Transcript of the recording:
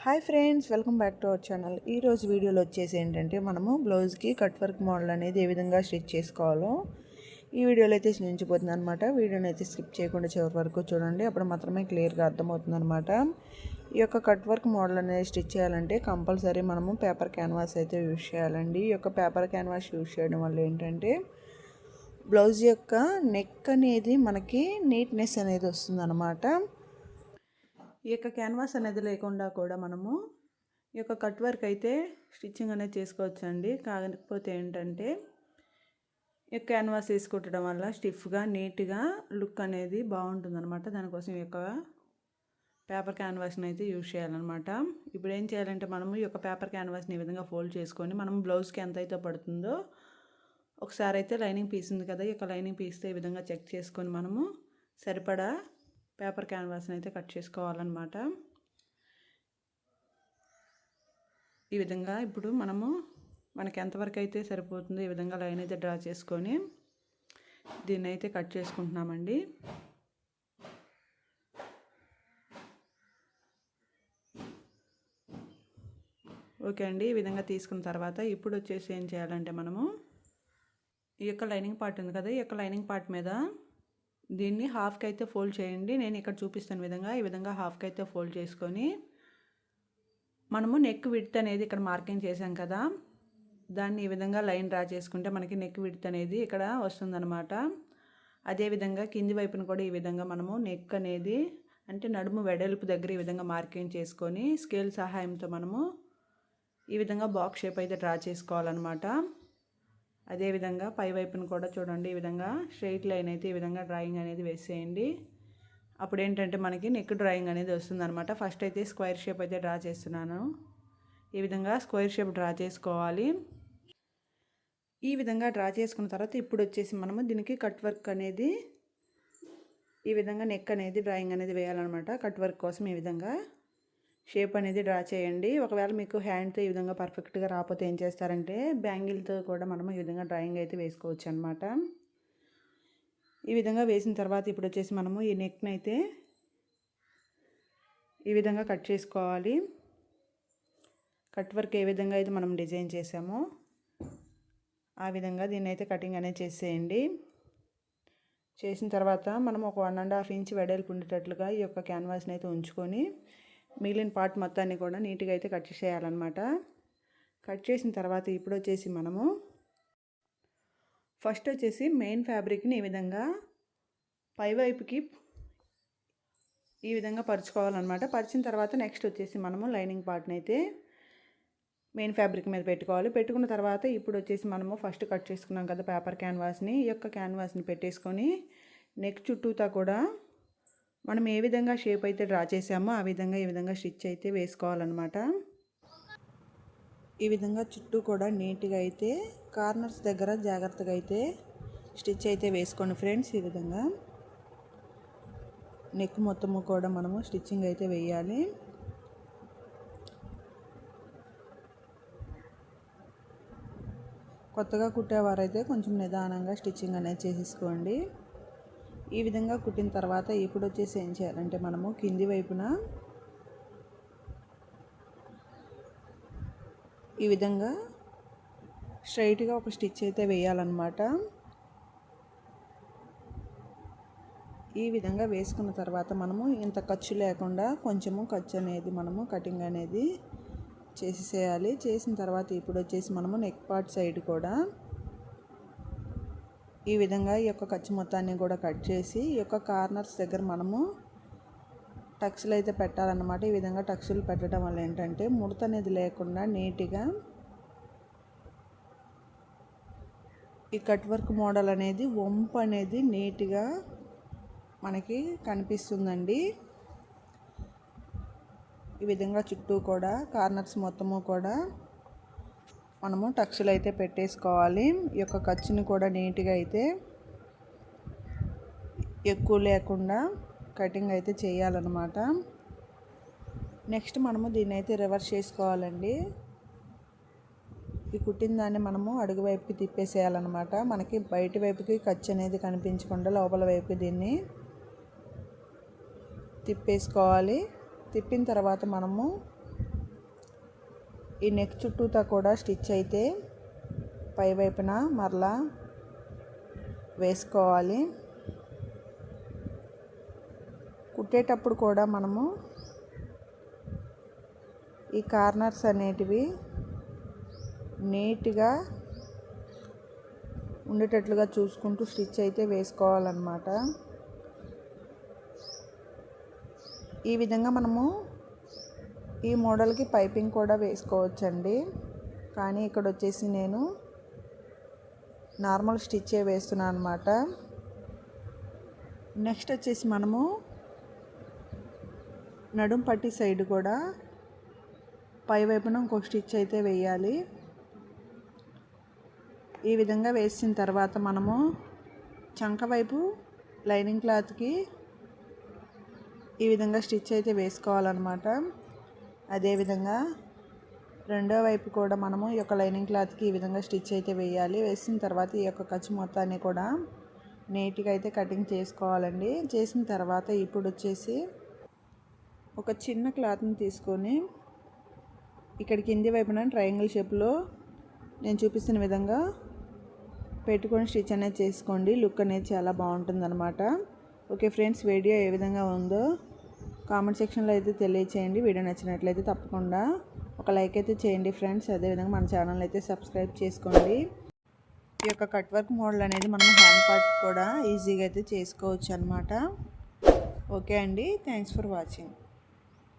Hi friends, welcome back to our channel. ఈరోజు వీడియోలో వచ్చేసి ఏంటంటే మనము బ్లౌజ్కి కట్ వర్క్ మోడల్ అనేది ఏ విధంగా స్టిచ్ చేసుకోవాలో ఈ వీడియోలో అయితే చూపించబోతుంది అనమాట. వీడియోని అయితే స్కిప్ చేయకుండా చివరి వరకు చూడండి, అప్పుడు మాత్రమే క్లియర్గా అర్థమవుతుంది అనమాట. ఈ యొక్క కట్ వర్క్ మోడల్ అనేది స్టిచ్ చేయాలంటే కంపల్సరీ మనము పేపర్ క్యాన్వాస్ అయితే యూజ్ చేయాలండి. ఈ యొక్క పేపర్ క్యాన్వాస్ యూజ్ చేయడం వల్ల ఏంటంటే బ్లౌజ్ యొక్క నెక్ అనేది మనకి నీట్నెస్ అనేది వస్తుంది అనమాట. ఈ యొక్క క్యాన్వాస్ అనేది లేకుండా కూడా మనము ఈ యొక్క కట్ వర్క్ అయితే స్టిచ్చింగ్ అనేది చేసుకోవచ్చండి. కాకపోతే ఏంటంటే ఈ యొక్క క్యాన్వాస్ వేసుకుంటడం వల్ల స్టిఫ్గా నీట్గా లుక్ అనేది బాగుంటుందన్నమాట. దానికోసం ఈ యొక్క పేపర్ క్యాన్వాస్ని అయితే యూజ్ చేయాలన్నమాట. ఇప్పుడు ఏం చేయాలంటే మనము ఈ యొక్క పేపర్ క్యాన్వాస్ని ఈ విధంగా ఫోల్డ్ చేసుకొని మనం బ్లౌజ్కి ఎంత అయితే పడుతుందో ఒకసారి అయితే లైనింగ్ పీస్ ఉంది కదా, ఈ యొక్క లైనింగ్ పీస్తో ఈ విధంగా చెక్ చేసుకొని మనము సరిపడా పేపర్ క్యాన్వాస్ని అయితే కట్ చేసుకోవాలన్నమాట. ఈ విధంగా ఇప్పుడు మనకి ఎంతవరకు అయితే సరిపోతుందో ఈ విధంగా లైన్ అయితే డ్రా చేసుకొని దీన్ని అయితే కట్ చేసుకుంటున్నామండి. ఓకే అండి, ఈ విధంగా తీసుకున్న తర్వాత ఇప్పుడు వచ్చేసి ఏం చేయాలంటే మనము ఈ యొక్క లైనింగ్ పార్ట్ ఉంది కదా, ఈ యొక్క లైనింగ్ పార్ట్ మీద దీన్ని హాఫ్కి అయితే ఫోల్డ్ చేయండి. నేను ఇక్కడ చూపిస్తున్న విధంగా ఈ విధంగా హాఫ్కి అయితే ఫోల్డ్ చేసుకొని మనము నెక్ విడ్త్ అనేది ఇక్కడ మార్కింగ్ చేసాం కదా, దాన్ని ఈ విధంగా లైన్ డ్రా చేసుకుంటే మనకి నెక్ విడ్త్ అనేది ఇక్కడ వస్తుందన్నమాట. అదేవిధంగా కింది వైపున కూడా ఈ విధంగా మనము నెక్ అనేది అంటే నడుము వెడల్పు దగ్గర ఈ విధంగా మార్కింగ్ చేసుకొని స్కేల్ సహాయంతో మనము ఈ విధంగా బాక్స్ షేప్ అయితే డ్రా చేసుకోవాలన్నమాట. అదేవిధంగా పై వైపున కూడా చూడండి, ఈ విధంగా స్ట్రైట్ లైన్ అయితే ఈ విధంగా డ్రాయింగ్ అనేది వేసేయండి. అప్పుడు ఏంటంటే మనకి నెక్ డ్రాయింగ్ అనేది వస్తుందన్నమాట. ఫస్ట్ అయితే స్క్వేర్ షేప్ అయితే డ్రా చేస్తున్నాను. ఈ విధంగా స్క్వేర్ షేప్ డ్రా చేసుకోవాలి. ఈ విధంగా డ్రా చేసుకున్న తర్వాత ఇప్పుడు వచ్చేసి మనము దీనికి కట్ వర్క్ అనేది ఈ విధంగా నెక్ అనేది డ్రాయింగ్ అనేది వేయాలన్నమాట. కట్ వర్క్ కోసం ఈ విధంగా షేప్ అనేది డ్రా చేయండి. ఒకవేళ మీకు హ్యాండ్తో ఈ విధంగా పర్ఫెక్ట్గా రాకపోతే ఏం చేస్తారంటే బ్యాంగిల్తో కూడా మనము ఈ విధంగా డ్రాయింగ్ అయితే వేసుకోవచ్చు అనమాట. ఈ విధంగా వేసిన తర్వాత ఇప్పుడు వచ్చేసి మనము ఈ నెక్ని అయితే ఈ విధంగా కట్ చేసుకోవాలి. కట్ వర్క్ ఏ విధంగా అయితే మనం డిజైన్ చేసామో ఆ విధంగా దీన్ని అయితే కటింగ్ అనేది చేసేయండి. చేసిన తర్వాత మనం ఒక 1.5 ఇంచ్ వెడల్పు ఉండేటట్లుగా ఈ యొక్క క్యాన్వాస్ని అయితే ఉంచుకొని మిగిలిన పార్ట్ మొత్తాన్ని కూడా నీట్గా అయితే కట్ చేయాలన్నమాట. కట్ చేసిన తర్వాత ఇప్పుడు వచ్చేసి మనము ఫస్ట్ వచ్చేసి మెయిన్ ఫ్యాబ్రిక్ని ఈ విధంగా పైవైపుకి ఈ విధంగా పరుచుకోవాలన్నమాట. పరిచిన తర్వాత నెక్స్ట్ వచ్చేసి మనము లైనింగ్ పార్ట్ని అయితే మెయిన్ ఫ్యాబ్రిక్ మీద పెట్టుకోవాలి. పెట్టుకున్న తర్వాత ఇప్పుడు వచ్చేసి మనము ఫస్ట్ కట్ చేసుకున్నాం కదా పేపర్ క్యాన్వాస్ని, ఈ యొక్క క్యాన్వాస్ని పెట్టేసుకొని నెక్ చుట్టూతా కూడా మనం ఏ విధంగా షేప్ అయితే డ్రా చేసామో ఆ విధంగా ఈ విధంగా స్టిచ్ అయితే వేసుకోవాలన్నమాట. ఈ విధంగా చుట్టూ కూడా నీట్గా అయితే కార్నర్స్ దగ్గర జాగ్రత్తగా అయితే స్టిచ్ అయితే వేసుకోండి ఫ్రెండ్స్. ఈ విధంగా నెక్ మొత్తము కూడా మనము స్టిచ్చింగ్ అయితే వేయాలి. కొత్తగా కుట్టేవారైతే కొంచెం నిదానంగా స్టిచ్చింగ్ అనేది చేసేసుకోండి. ఈ విధంగా కుట్టిన తర్వాత ఇప్పుడు వచ్చేసి ఏం చేయాలంటే మనము కింది వైపున ఈ విధంగా స్ట్రైట్గా ఒక స్టిచ్ అయితే వేయాలన్నమాట. ఈ విధంగా వేసుకున్న తర్వాత మనము ఇంత ఖర్చు లేకుండా కొంచెము ఖర్చు అనేది మనము కటింగ్ అనేది చేసేయాలి. చేసిన తర్వాత ఇప్పుడు వచ్చేసి మనము నెక్ పార్ట్ సైడ్ కూడా ఈ విధంగా ఈ యొక్క ఖర్చు మొత్తాన్ని కూడా కట్ చేసి ఈ యొక్క కార్నర్స్ దగ్గర మనము టక్స్లు అయితే పెట్టాలన్నమాట. ఈ విధంగా టక్స్లు పెట్టడం వల్ల ఏంటంటే ముడత అనేది లేకుండా నీట్గా ఈ కట్ వర్క్ మోడల్ అనేది వంపు అనేది నీట్గా మనకి కనిపిస్తుందండి. ఈ విధంగా చుట్టూ కూడా కార్నర్స్ మొత్తము కూడా మనము టక్స్లు అయితే పెట్టేసుకోవాలి. ఈ యొక్క ఖర్చుని కూడా నీట్గా అయితే ఎక్కువ లేకుండా కటింగ్ అయితే చేయాలన్నమాట. నెక్స్ట్ మనము దీన్ని అయితే రివర్స్ చేసుకోవాలండి. ఈ కుట్టిన దాన్ని మనము అడుగు వైపుకి తిప్పేసేయాలన్నమాట. మనకి బయట వైపుకి ఖర్చు అనేది కనిపించకుండా లోపల వైపుకి దీన్ని తిప్పేసుకోవాలి. తిప్పిన తర్వాత మనము ఈ నెక్ చుట్టూతా కూడా స్టిచ్ అయితే పై వైపున మరలా వేసుకోవాలి. కుట్టేటప్పుడు కూడా మనము ఈ కార్నర్స్ అనేటివి నీట్గా ఉండేటట్లుగా చూసుకుంటూ స్టిచ్ అయితే వేసుకోవాలన్నమాట. ఈ విధంగా మనము ఈ మోడల్కి పైపింగ్ కూడా వేసుకోవచ్చండి. కానీ ఇక్కడ వచ్చేసి నేను నార్మల్ స్టిచ్చే వేస్తున్నాను అనమాట. నెక్స్ట్ వచ్చేసి మనము నడుం పట్టి సైడ్ కూడా పై వైపున ఇంకొక స్టిచ్ అయితే వేయాలి. ఈ విధంగా వేసిన తర్వాత మనము చంక వైపు లైనింగ్ క్లాత్కి ఈ విధంగా స్టిచ్ అయితే వేసుకోవాలన్నమాట. అదేవిధంగా రెండో వైపు కూడా మనము ఈ యొక్క లైనింగ్ క్లాత్కి ఈ విధంగా స్టిచ్ అయితే వేయాలి. వేసిన తర్వాత ఈ యొక్క ఖర్చు మొత్తాన్ని కూడా నీట్గా అయితే కటింగ్ చేసుకోవాలండి. చేసిన తర్వాత ఇప్పుడు వచ్చేసి ఒక చిన్న క్లాత్ని తీసుకొని ఇక్కడ కింది వైపున ట్రయాంగిల్ షేప్లో నేను చూపిస్తున్న విధంగా పెట్టుకొని స్టిచ్ అనేది చేసుకోండి. లుక్ అనేది చాలా బాగుంటుందన్నమాట. ఓకే ఫ్రెండ్స్, వీడియో ఏ విధంగా ఉందో కామెంట్ సెక్షన్లో అయితే తెలియచేయండి. వీడియో నచ్చినట్లయితే తప్పకుండా ఒక లైక్ అయితే చేయండి ఫ్రెండ్స్. అదేవిధంగా మన ఛానల్ అయితే సబ్స్క్రైబ్ చేసుకోండి. ఈ యొక్క కట్ వర్క్ మోడల్ అనేది మనం హ్యాండ్ పార్ట్ కూడా ఈజీగా అయితే చేసుకోవచ్చు అనమాట. ఓకే అండి, థ్యాంక్స్ ఫర్ వాచింగ్.